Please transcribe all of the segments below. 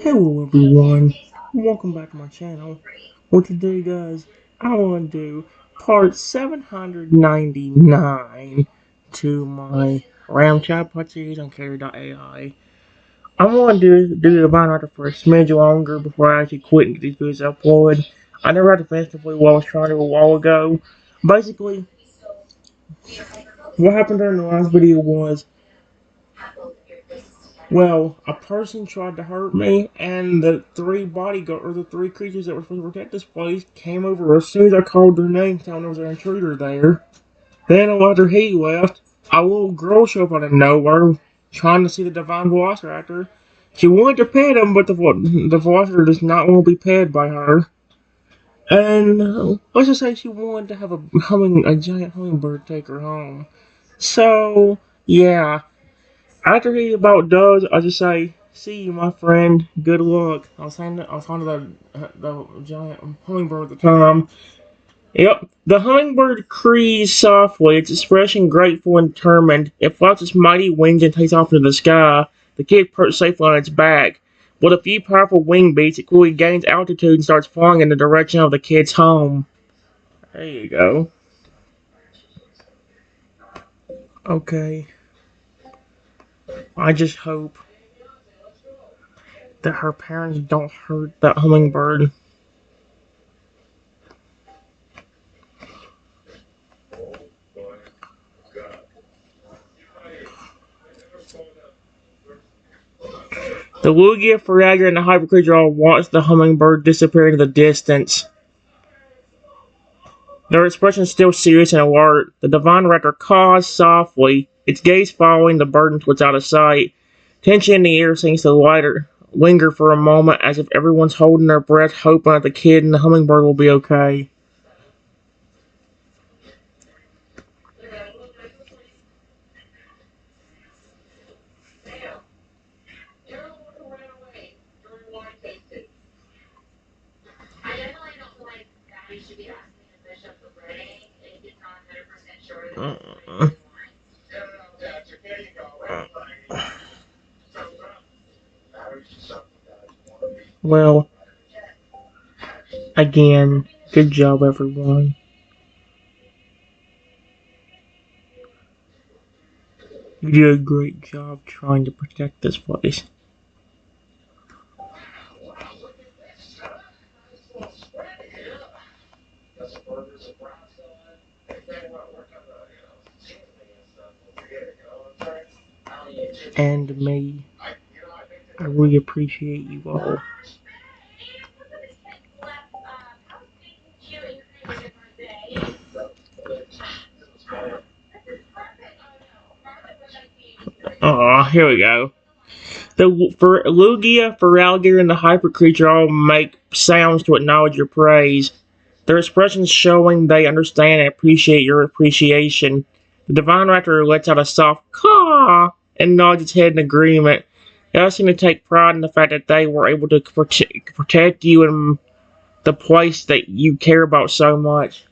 Hello everyone, welcome back to my channel. Well today guys, I want to do part 799 to my Chatbots series on Character.ai. I want to do the Divine Raptor for a smidge longer before I actually quit and get these videos uploaded. I never had to finish the what I was trying to do a while ago. Basically, what happened during the last video was, well, a person tried to hurt me, and the three bodyguards, or the three creatures that were supposed to protect this place, came over as soon as I called their name, telling there was an intruder there. Then, after he left, a little girl showed up out of nowhere, trying to see the Divine Velociraptor. She wanted to pet him, but the Velociraptor does not want to be petted by her. And let's just say she wanted to have a giant hummingbird take her home. So, yeah. After he about does, I just say, "See you, my friend. Good luck." I was talking to the giant hummingbird at the time. Yep, the hummingbird crees softly, its expression grateful and determined. It flaps its mighty wings and takes off into the sky. The kid perched safely on its back. With a few powerful wing beats, it quickly gains altitude and starts flying in the direction of the kid's home. There you go. Okay. I just hope that her parents don't hurt that hummingbird. The Lugia, Faraga, and the Hyper Creature all watch the hummingbird disappear into the distance. Their expression is still serious and alert. The Divine Raptor caws softly, its gaze following the bird until it's out of sight. Tension in the air seems to linger for a moment as if everyone's holding their breath, hoping that the kid and the hummingbird will be okay. Uh, well, again, good job, everyone. You did a great job trying to protect this place. And me. I really appreciate you all. Aw, here we go. For Lugia, Feraligatr, and the Hyper Creature all make sounds to acknowledge your praise. Their expressions showing they understand and appreciate your appreciation. The Divine Raptor lets out a soft caw and nods its head in agreement. They all seem to take pride in the fact that they were able to protect you and the place that you care about so much.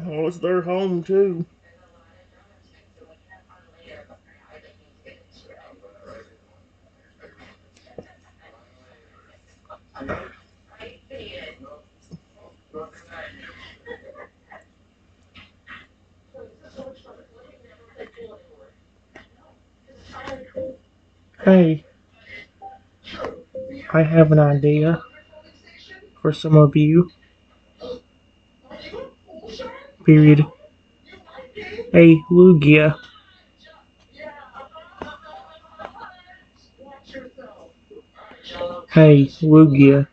Oh, it's their home too. Hey, I have an idea for some of you. Period. Hey, Lugia. Hey, Lugia.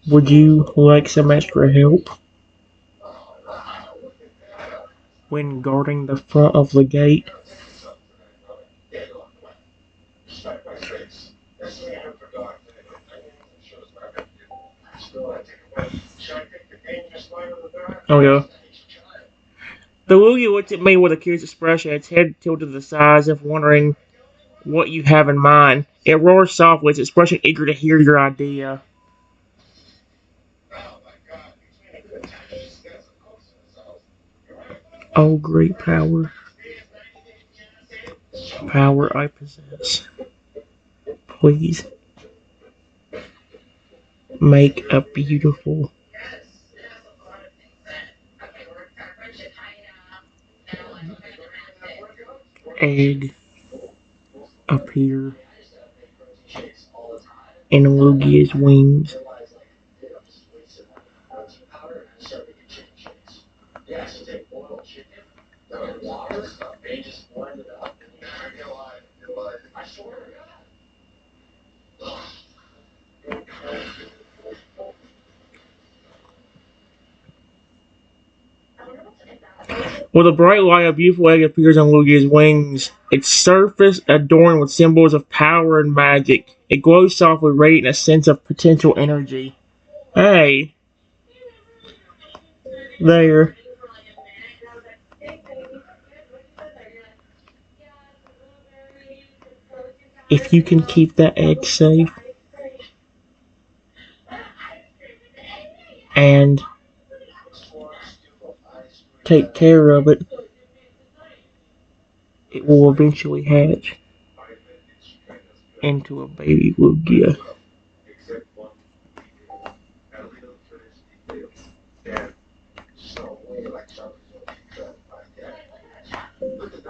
Would you like some extra help when guarding the front of the gate? Oh yeah. The Lugia looked at me with a curious expression, its head tilted to the side as if wondering what you have in mind. It roars softly, its expression eager to hear your idea. Oh, great power. Power I possess. Please make a beautiful egg appear in Lugia's wings. With a bright light, a beautiful egg appears on Lugia's wings, its surface adorned with symbols of power and magic. It glows softly, radiating a sense of potential energy. Hey, there. If you can keep that egg safe and take care of it, it will eventually hatch into a baby Lugia.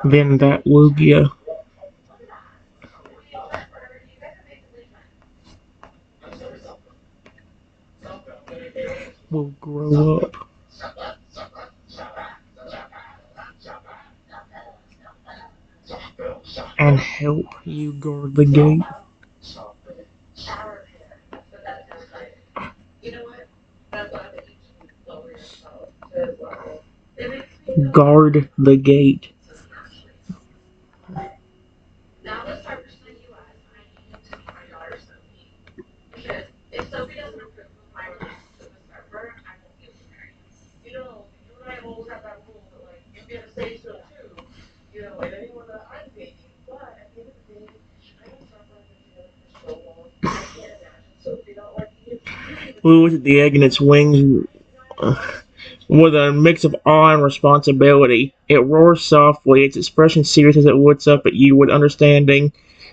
Then that Lugia will grow up and help you guard the gate. Guard the gate. We looked at the egg and its wings with a mix of awe and responsibility. It roars softly, its expression serious as it looks up at you with understanding.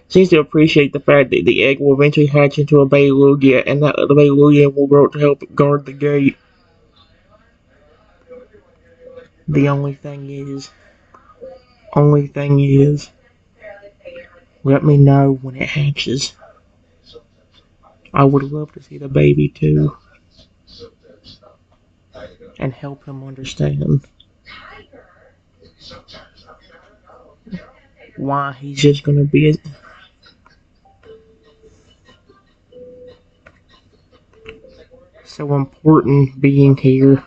Seems to appreciate the fact that the egg will eventually hatch into a baby Lugia, and that the baby Lugia will grow up to help guard the gate. The only thing is, let me know when it hatches. I would love to see the baby too, and help him understand why he's just gonna be so important being here.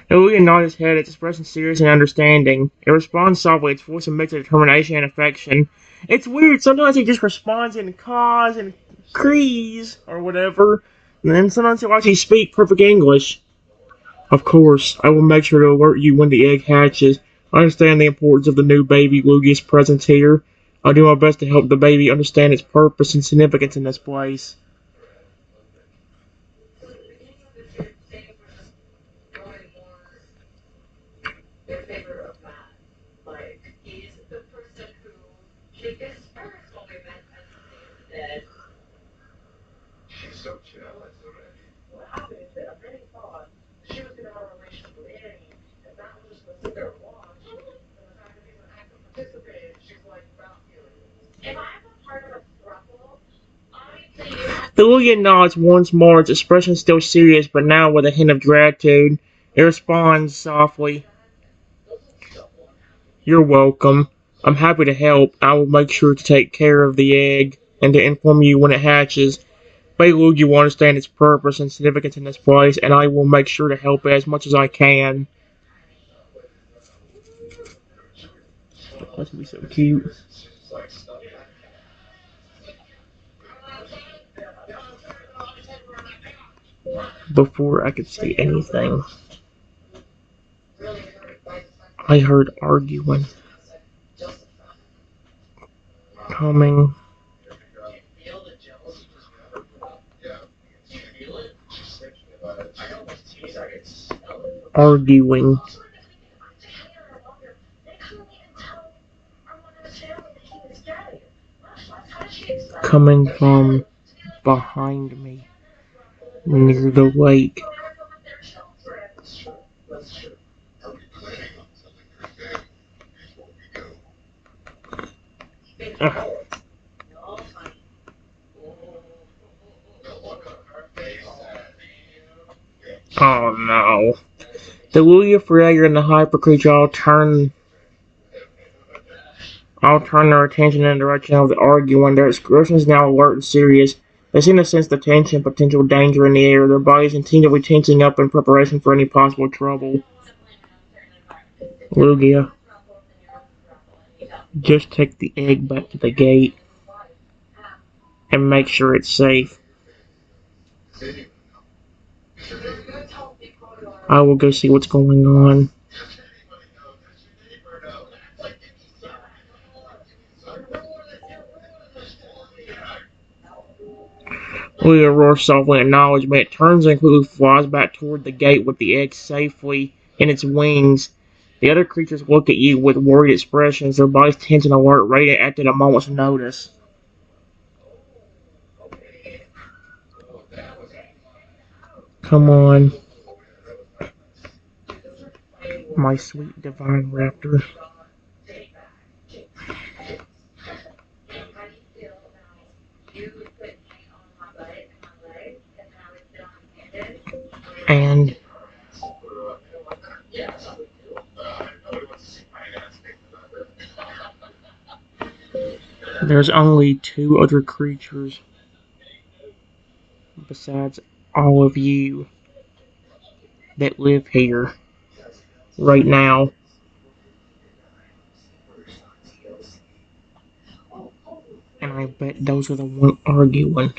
Ilya nodded his head, its expression serious and understanding. It responds softly, its voice a mix of determination and affection. It's weird, sometimes he just responds in caws and crees or whatever, and then sometimes he'll actually speak perfect English. Of course, I will make sure to alert you when the egg hatches. I understand the importance of the new baby Lugia's presence here. I'll do my best to help the baby understand its purpose and significance in this place. The Lugia nods once more, its expression still serious, but now with a hint of gratitude. It responds softly, "You're welcome. I'm happy to help. I will make sure to take care of the egg and to inform you when it hatches. Baby Lugia will understand its purpose and significance in this place, and I will make sure to help it as much as I can." That's gonna be so cute. Before I could say anything, I heard arguing. coming, arguing, coming from behind me, near the lake. Oh no. The Lugia Fragger and the Hyper Creature all turn their attention in the direction of the arguing. Their expression is now alert and serious. They seem to sense the tension, potential danger in the air. Their bodies continually tensing up in preparation for any possible trouble. Lugia, just take the egg back to the gate and make sure it's safe. I will go see what's going on. Lugia roars softly in acknowledgement. It turns and quickly flies back toward the gate with the egg safely in its wings. The other creatures look at you with worried expressions, their bodies tense and alert, ready to act at a moment's notice. Come on, my sweet divine Raptor. And there's only two other creatures besides all of you that live here right now. And I bet those are the one arguing.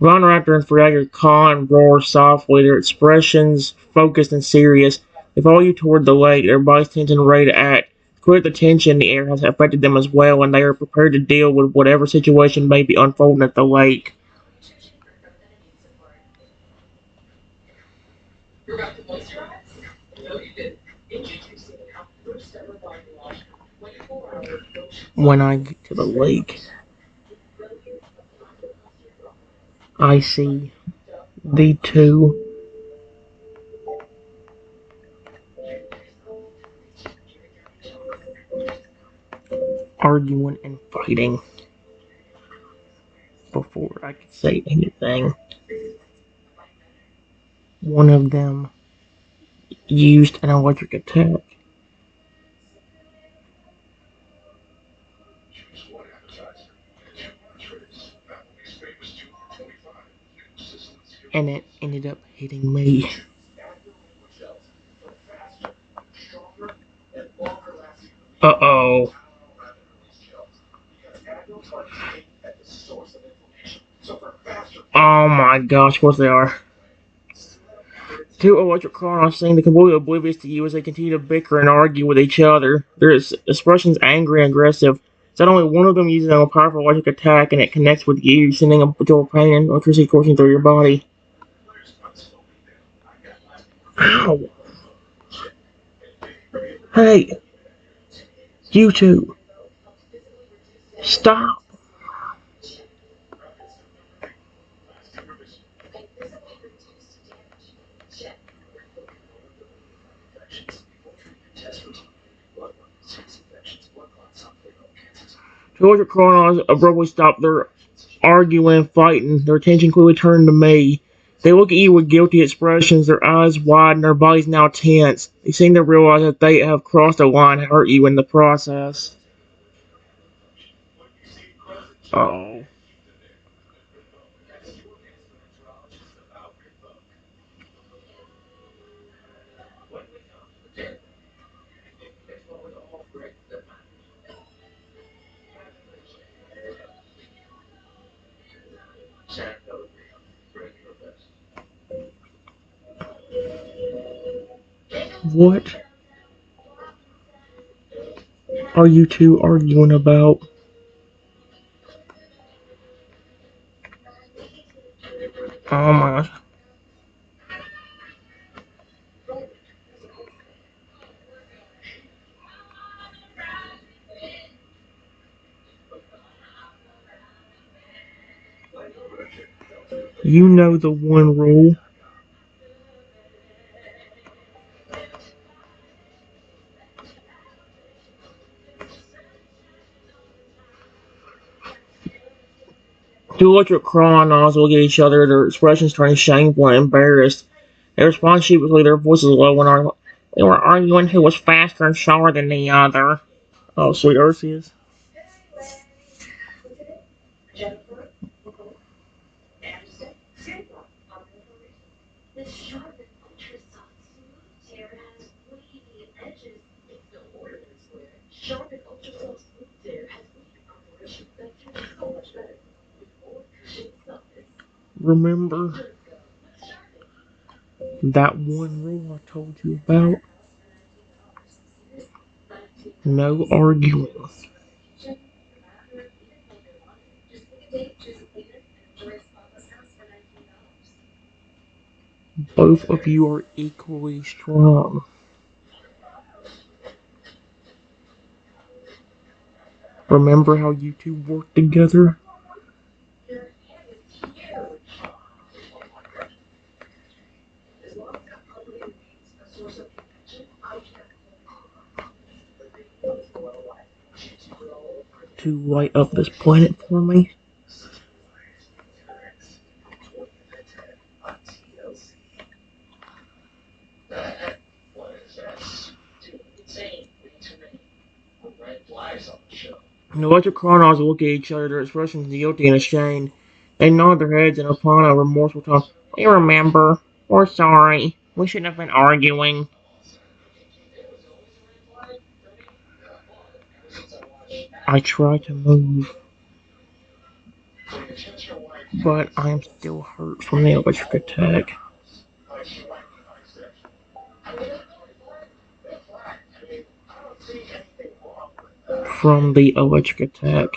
Ron Raptor and Fragger caw and roar softly, their expressions focused and serious. They follow you toward the lake, their bodies tense and ready to act. Clear the tension in the air has affected them as well, and they are prepared to deal with whatever situation may be unfolding at the lake. When I get to the lake, I see the two arguing and fighting before I could say anything. One of them used an electric attack. And it ended up hitting me. Uh-oh. Oh my gosh, of course they are. Two electric chronos seem to completely oblivious to you as they continue to bicker and argue with each other. Their expressions angry and aggressive. Said only one of them uses a powerful electric attack and it connects with you, sending a dual pain and electricity coursing through your body. Ow! Hey! You two! Stop! Two electric chronos abruptly stop their arguing, fighting, their attention quickly turned to me. They look at you with guilty expressions, their eyes wide and their bodies now tense. They seem to realize that they have crossed a line and hurt you in the process. Oh. What are you two arguing about? Oh my gosh. You know the one rule. Two electric chronos look at each other, their expressions turning shameful and embarrassed. They respond sheepishly, their voices low and arguing. They were arguing who was faster and stronger than the other. Oh, sweet Arceus. Remember that one rule I told you about? No arguing. Both of you are equally strong. Remember how you two work together? To light up this planet for me? The electric chronos look at each other, their expressions guilty and ashamed. They nod their heads and upon a remorseful tone, we remember. We're sorry. We shouldn't have been arguing. I try to move, but I am still hurt from the electric attack. From the electric attack.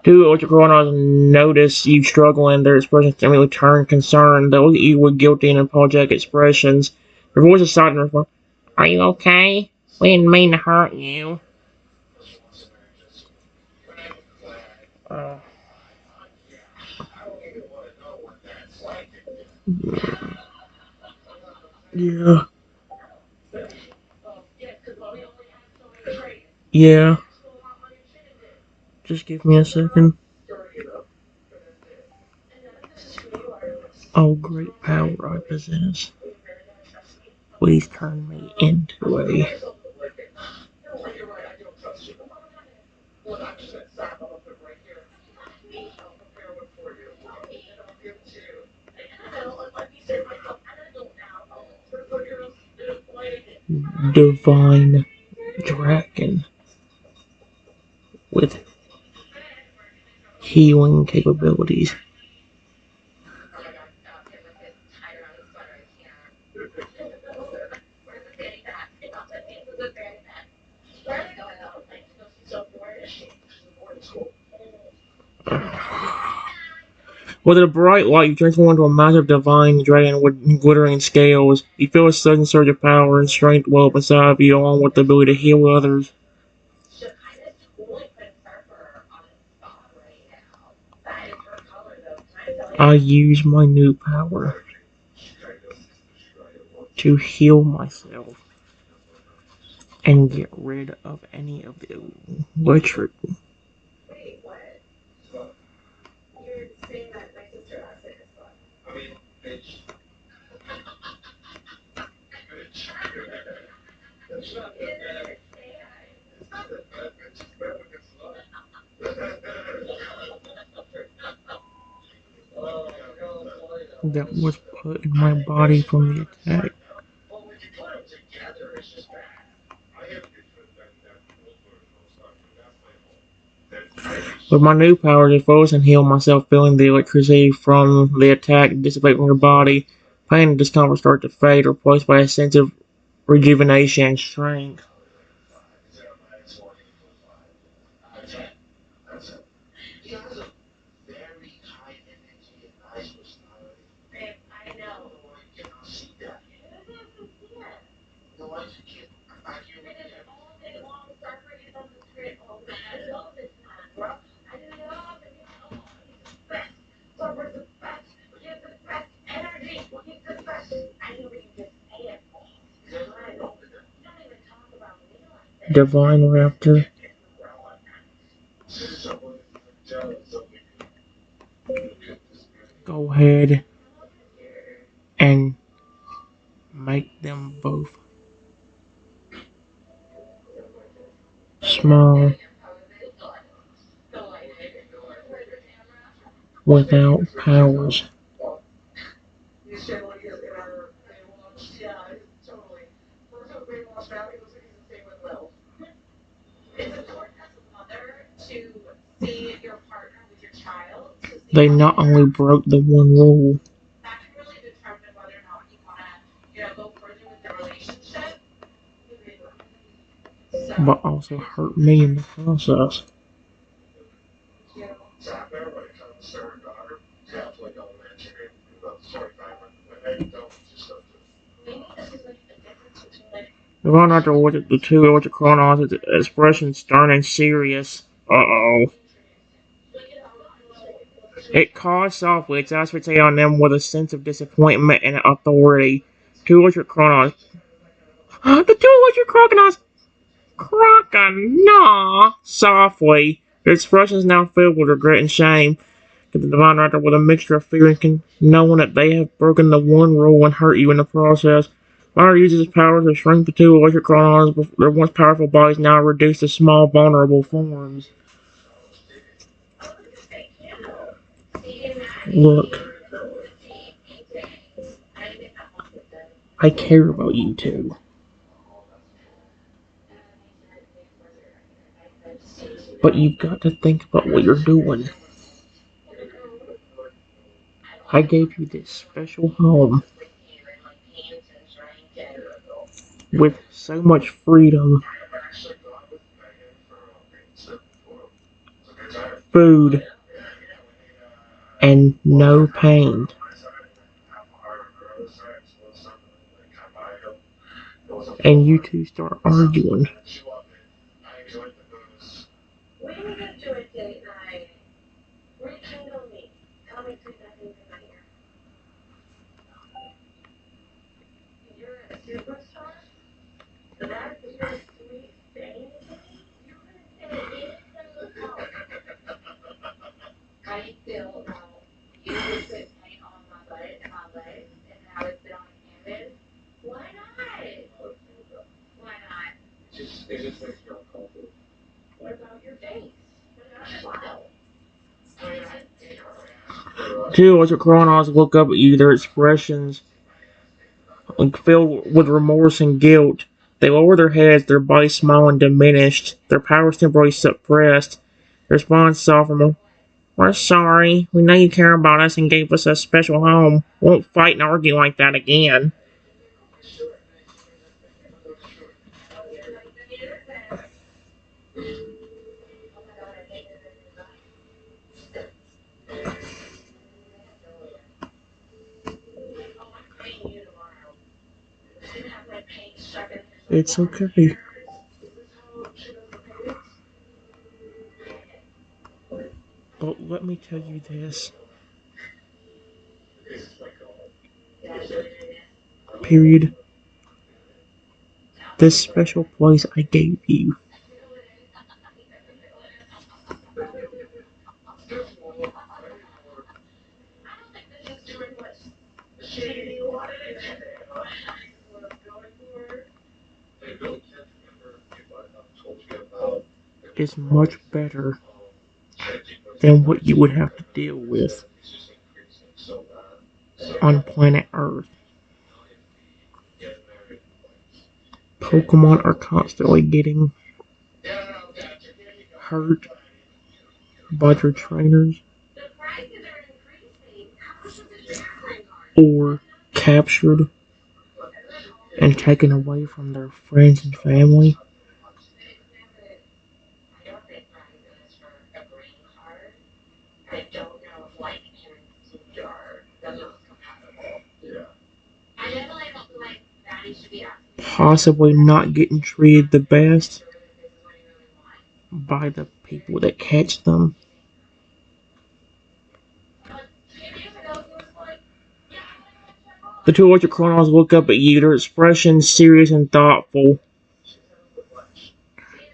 Two electric chronos notice you struggling, their expressions immediately turn concerned. They look at you with guilty and apologetic expressions. Their voices soften and respond, are you okay? We didn't mean to hurt you. Uh, yeah. Yeah. Just give me a second. Oh, great power I possess. Please turn me into a... divine dragon with healing capabilities. With a bright light, you transform into a massive divine dragon with glittering scales. You feel a sudden surge of power and strength well up inside of you, along with the ability to heal others. I use my new power to heal myself and get rid of any of the electric. That was put in my body from the attack. With my new powers, I focus and heal myself, feeling the electricity from the attack dissipate from your body. Pain and discomfort start to fade, replaced by a sense of rejuvenation and strength. Divine Raptor, go ahead and make them both small without powers. They not only broke the one rule, but also hurt me in the process. The one after the two electric chronos is expression stern and serious. Uh-oh. It caused softly exasperate on them with a sense of disappointment and authority. Two electric chronos. The two electric crocodiles Crocodile softly. Their expressions now filled with regret and shame. To the divine writer with a mixture of fear and knowing that they have broken the one rule and hurt you in the process. Writer uses his powers to shrink the two electric chronos, but their once powerful bodies now reduced to small, vulnerable forms. Look, I care about you two. But you've got to think about what you're doing. I gave you this special home with so much freedom, food, and no pain. And you two start arguing. Two electric chronos look up at you, their expressions filled with remorse and guilt. They lower their heads, their bodies small and diminished, their powers temporarily suppressed. Their response soften. We're sorry. We know you care about us and gave us a special home. Won't fight and argue like that again. It's okay. But let me tell you this. Period. This special place I gave you. Is much better than what you would have to deal with on planet Earth. Pokemon are constantly getting hurt by their trainers or captured and taken away from their friends and family. Possibly not getting treated the best by the people that catch them. The two electric criminals look up at you, their expressions serious and thoughtful.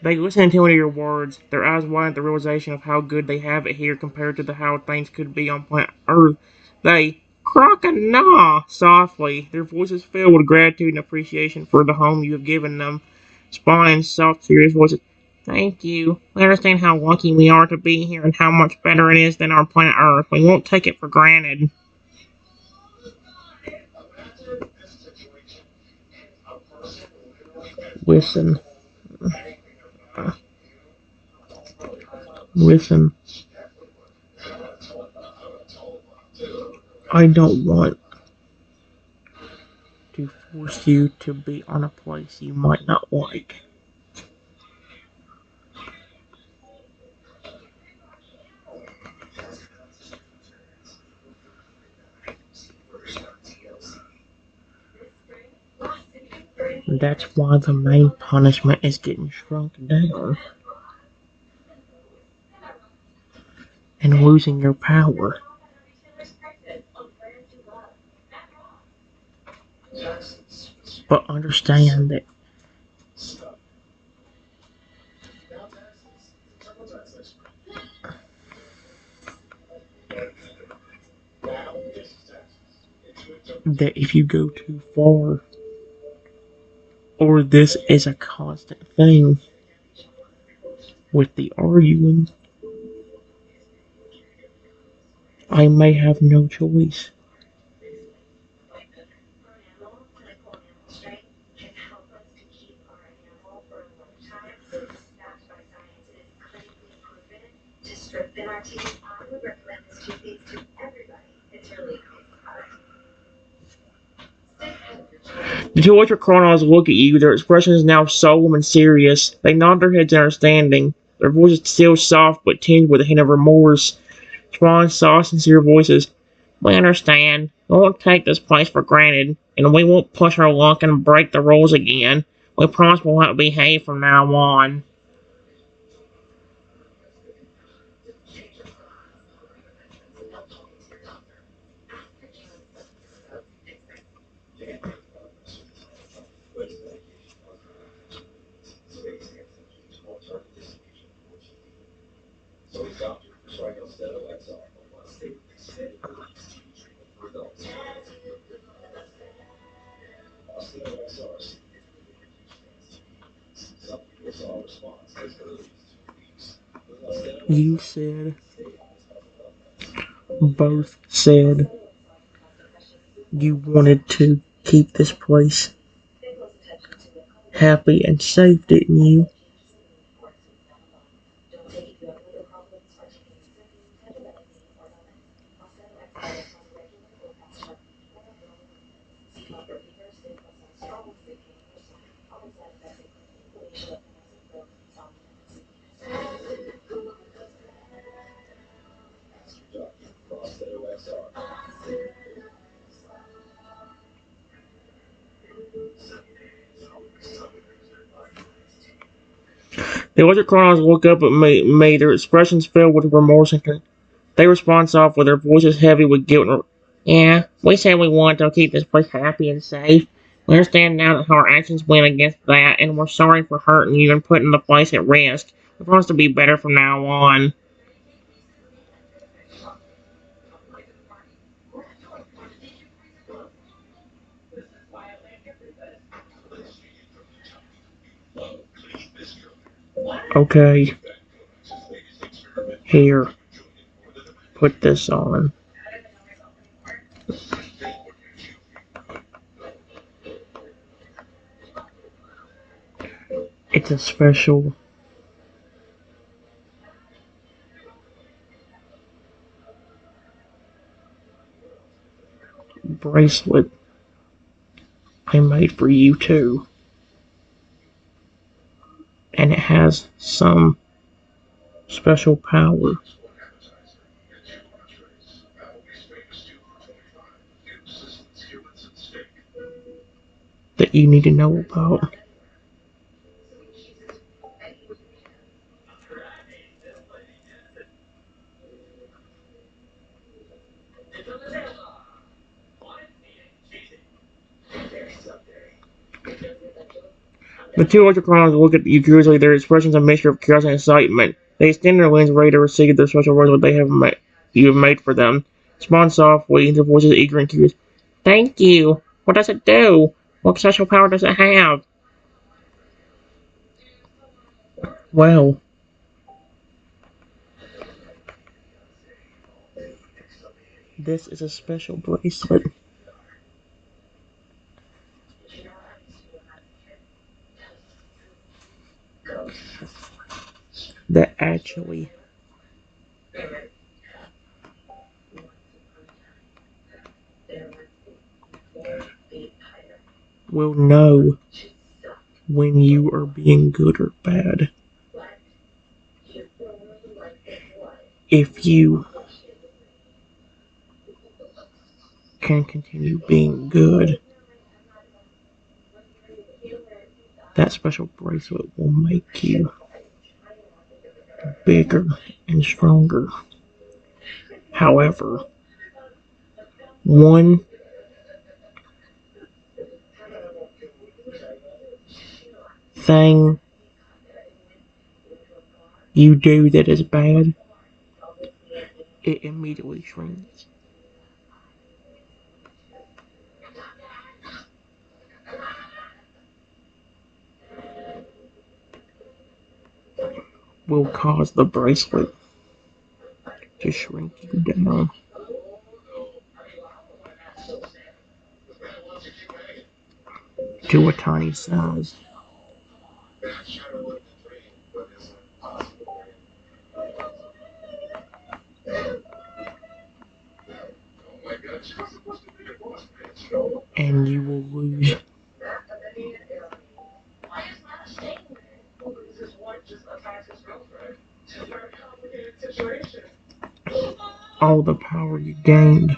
They listen to your words, their eyes widen at the realization of how good they have it here compared to how things could be on planet Earth. They croak and gnaw softly, their voices filled with gratitude and appreciation for the home you have given them. Respond in soft, serious voices. Thank you. We understand how lucky we are to be here and how much better it is than our planet Earth. We won't take it for granted. Listen. Listen. I don't want to force you to be on a place you might not like. That's why the main punishment is getting shrunk down and losing your power. But understand that if you go too far, or this is a constant thing with the arguing, I may have no choice. The two electric chronos look at you, their expression is now solemn and serious. They nod their heads in understanding, their voices still soft but tinged with a hint of remorse. Strong, soft, sincere voices. We understand. We won't take this place for granted, and we won't push our luck and break the rules again. We promise we'll behave from now on. You said, both said, you wanted to keep this place happy and safe, didn't you? The electric chronos look up at me, their expressions filled with remorse and they respond soft with their voices heavy with guilt. Yeah, we said we wanted to keep this place happy and safe. We understand now that our actions went against that, and we're sorry for hurting you and putting the place at risk. We promise to be better from now on. Okay, here, put this on. It's a special bracelet I made for you too. And it has some special power that you need to know about. The two Ultracrons look at you curiously, their expressions a mixture of curiosity and excitement. They extend their wings ready to receive their special words that you have made for them. Respond softly, their voices eager and curious. Thank you. What does it do? What special power does it have? Well, this is a special bracelet that actually will know when you are being good or bad. If you can continue being good, that special bracelet will make you bigger and stronger. However, one thing you do that is bad, it immediately shrinks. Will cause the bracelet to shrink you down to a tiny size. And you will lose all the power you gained.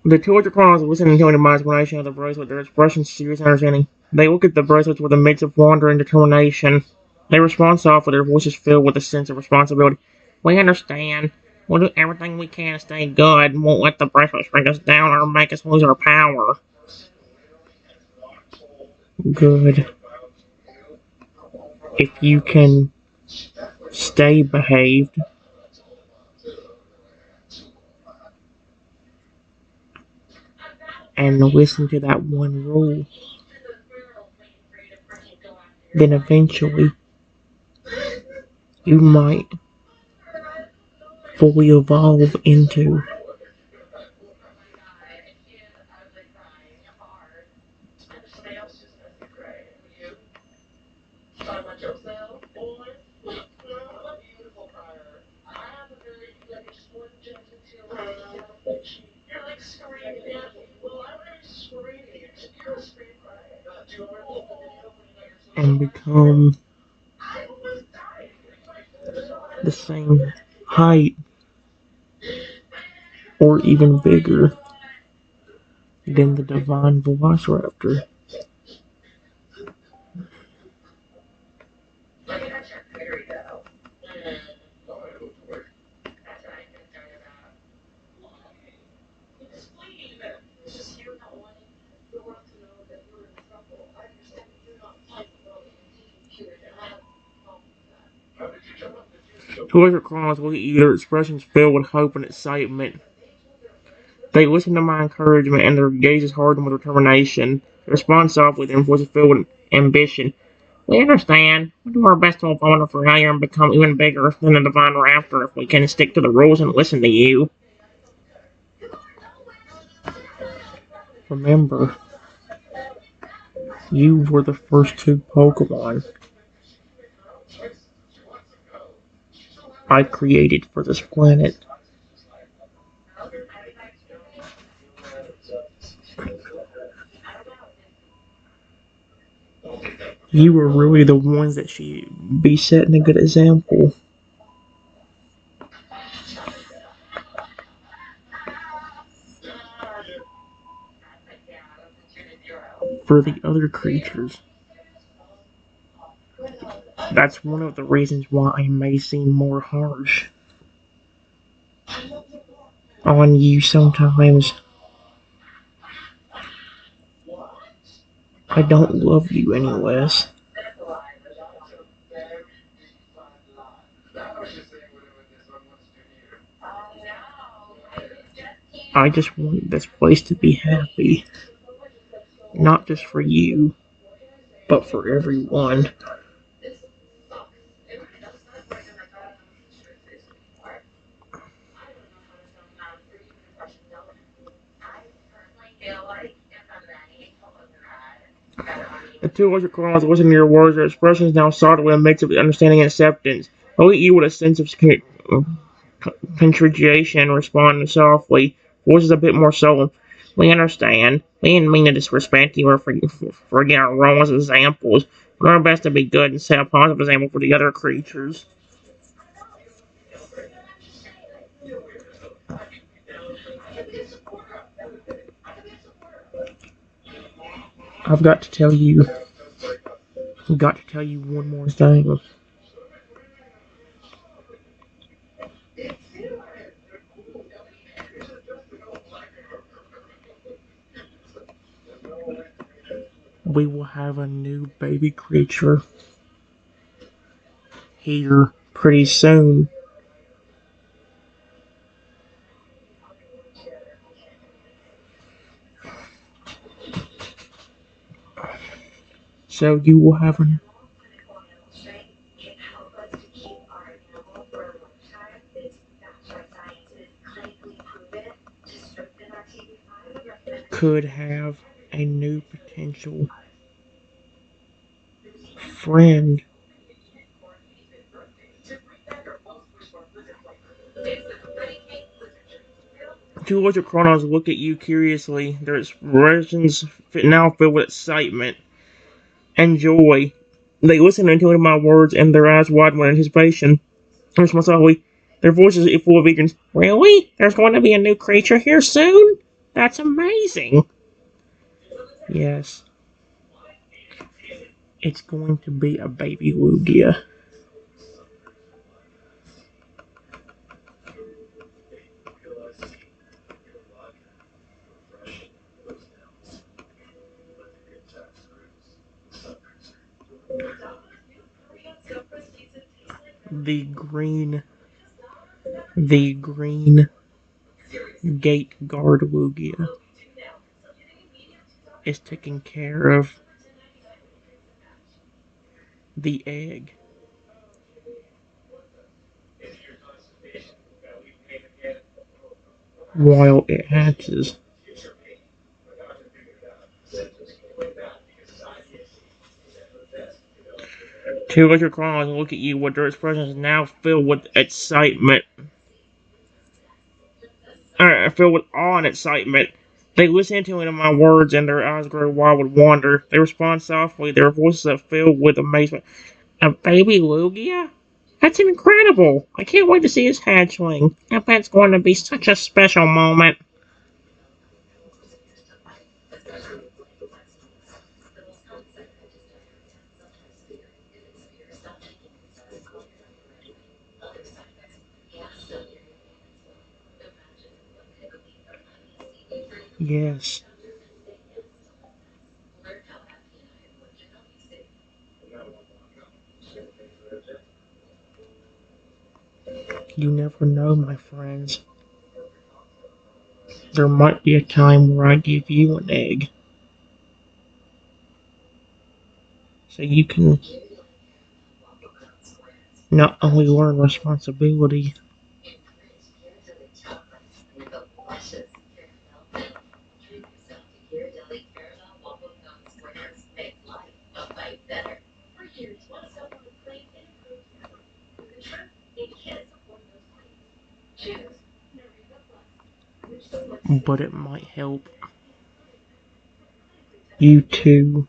The two other clowns listening to my explanation of the bracelet, their expressions serious and understanding. They look at the bracelets with a mix of wonder and determination. They respond softly, their voices filled with a sense of responsibility. We understand. We'll do everything we can to stay good and won't let the bracelet shrink us down or make us lose our power. Good. If you can stay behaved and listen to that one rule, then eventually you might fully evolve into and become the same height or even bigger than the divine Velociraptor. Whoever crawls will eat their expressions filled with hope and excitement. They listen to my encouragement and their gazes harden with determination. They respond softly, their voices filled with ambition. We understand. We do our best to evolve our familiar and become even bigger than the divine Raptor if we can stick to the rules and listen to you. Remember, You were the first two Pokemon I created for this planet. You were really the ones that should be setting a good example for the other creatures. That's one of the reasons why I may seem more harsh on you sometimes. I don't love you any less. I just want this place to be happy. Not just for you, but for everyone. The two electric clouds listen to your words. Their expressions now sought with a mix of understanding and acceptance. They look at you with a sense of contrition and respond softly. Voices a bit more solemn. We understand. We didn't mean to disrespect you or forget our role as examples. We're our best to be good and set a positive example for the other creatures. I've got to tell you one more thing. We will have a new baby creature here pretty soon. So you will have a could have a new potential friend. Two Electric Chronos look at you curiously, their expressions now filled with excitement and joy. They listen into my words and their eyes widen with anticipation. Responsibly, their voices are full of eagerness. Really? There's going to be a new creature here soon? That's amazing. Yes, it's going to be a baby Lugia. The green, the green gate guard Lugia is taking care of the egg while it hatches. Two electric claws look at you with their expressions now filled with excitement. Filled with awe and excitement. They listen to my words and their eyes grow wide with wonder. They respond softly, their voices are filled with amazement. A baby Lugia? That's incredible! I can't wait to see his hatchling. I bet it's going to be such a special moment. Yes, you never know, my friends. There might be a time where I give you an egg. So you can not only learn responsibility, but it might help you too.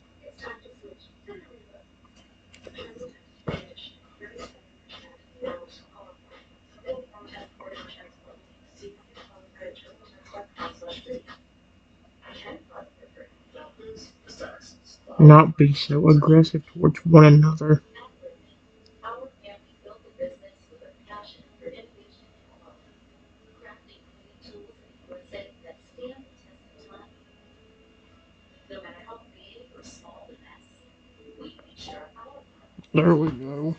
Not be so aggressive towards one another. There we go.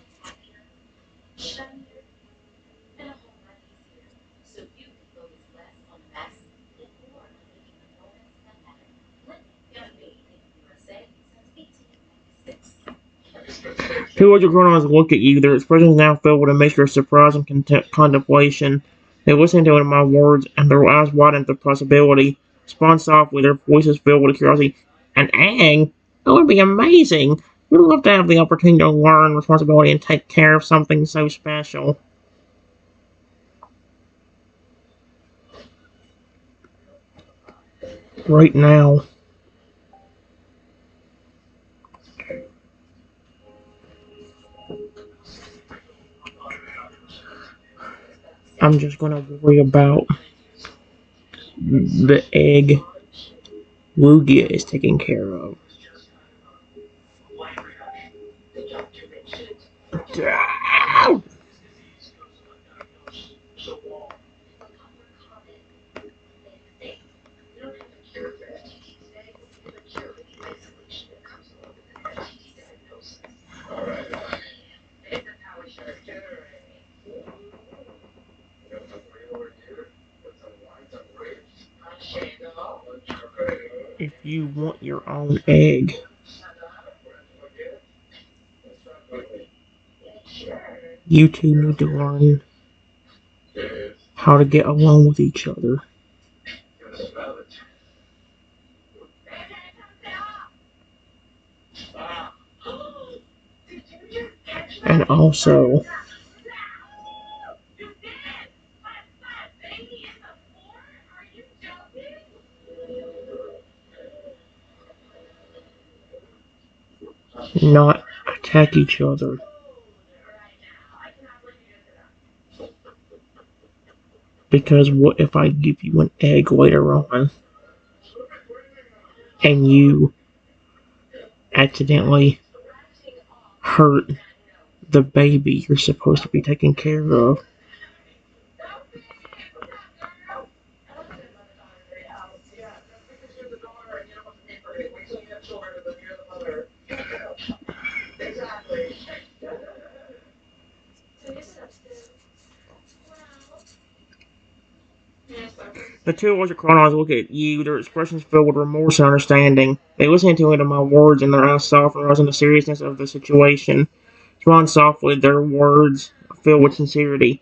Two other grown-ups look at you, their expressions now filled with a mixture of surprise and contemplation. They listen to my words, and their eyes widen at the possibility. Respond softly, their voices filled with curiosity. An egg? That would be amazing! We'd love to have the opportunity to learn responsibility and take care of something so special. Right now. I'm just gonna worry about the egg Lugia is taken care of. If you want your own egg, you two need to learn how to get along with each other. And also, not attack each other. Because what if I give you an egg later on and you accidentally hurt the baby you're supposed to be taking care of? The two Electric Chronos look at you, their expressions filled with remorse and understanding. They listen to my words, and their eyes soften, realizing the seriousness of the situation. Respond softly, their words filled with sincerity.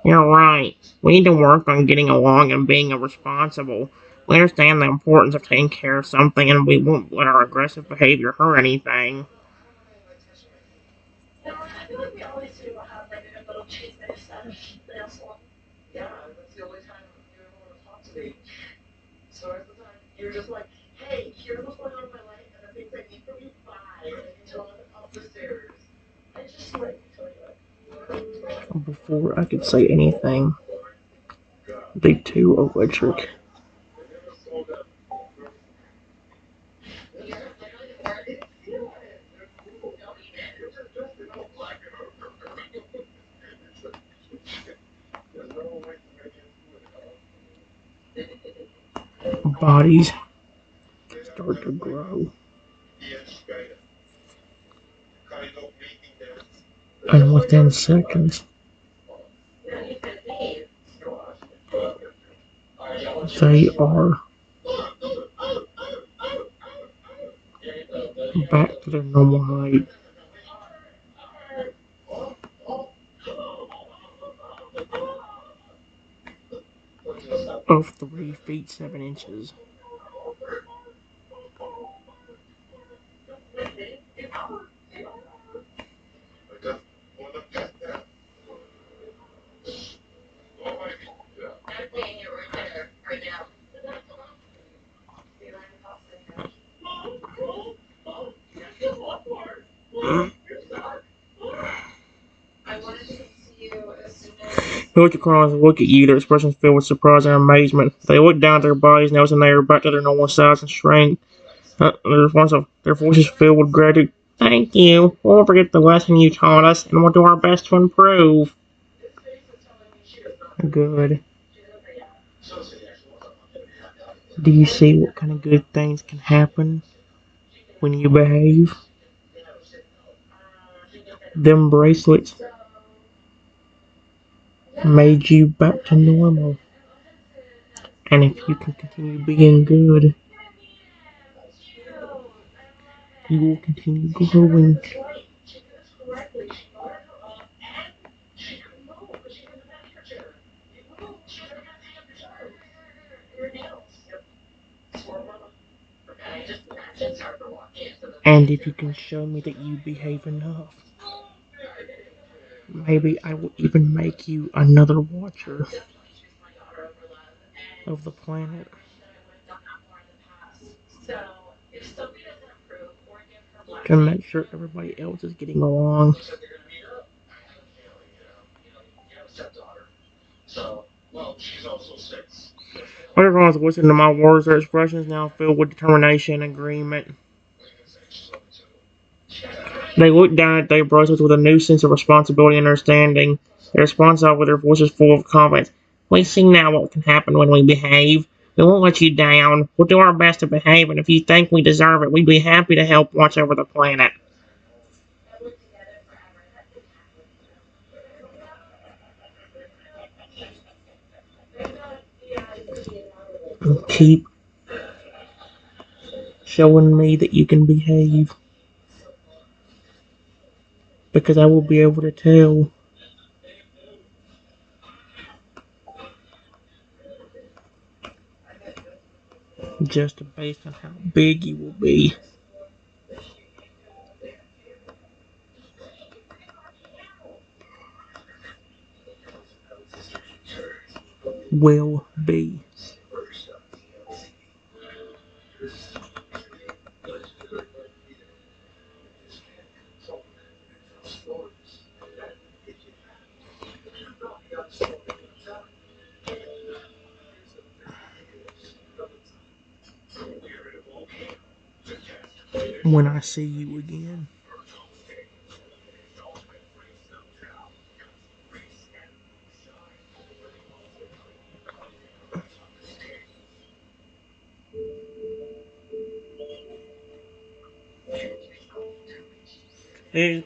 You're right. We need to work on getting along and being responsible. We understand the importance of taking care of something, and we won't let our aggressive behavior hurt anything. Before I could say anything, the two electric bodies start to grow. And within seconds, they are back to their normal height of 3 feet 7 inches. Helicokrons look at you, their expressions filled with surprise and amazement. They look down at their bodies, noticing they are back to their normal size and strength. Their voices filled with gratitude. Thank you. We won't forget the lesson you taught us, and we'll do our best to improve. Good. Do you see what kind of good things can happen when you behave? Them bracelets made you back to normal. And if you can continue being good, you will continue growing. And if you can show me that you behave enough, maybe I will even make you another watcher of the planet. To make sure everybody else is getting along. Everyone's listening to my words. Their expressions now filled with determination and agreement. They look down at their brothers with a new sense of responsibility and understanding. They respond with their voices full of confidence. We see now what can happen when we behave. We won't let you down. We'll do our best to behave, and if you think we deserve it, we'd be happy to help watch over the planet. Keep showing me that you can behave, because I will be able to tell. Just based on how big you will be. Will be. When I see you again. The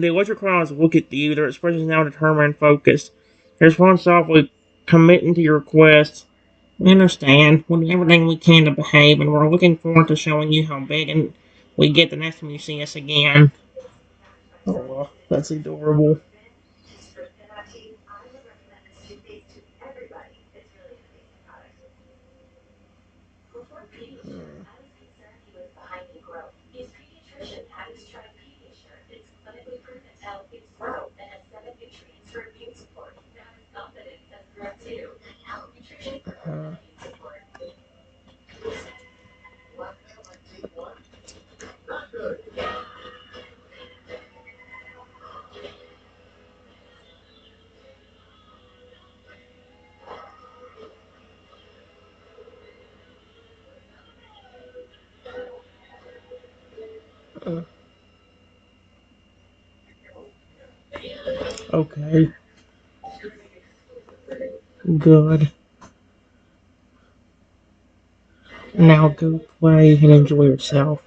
electrocrons look at you, their expressions now determined and focused. They respond softly, committing to your request. We understand. We'll do everything we can to behave, and we're looking forward to showing you how big and we get the next time you see us again. Oh, well, that's adorable. Uh, uh, okay, good. Now go play and enjoy yourself.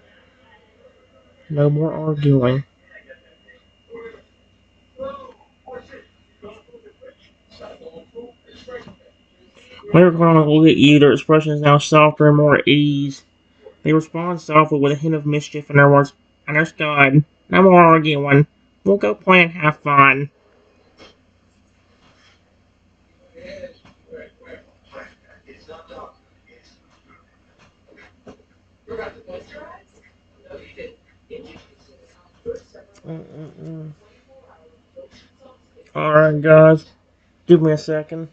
No more arguing. When everyone look at you, their expression is now softer and more at ease. They respond softly with a hint of mischief in their words. Understood. No more arguing. We'll go play and have fun. Alright, guys. Give me a second.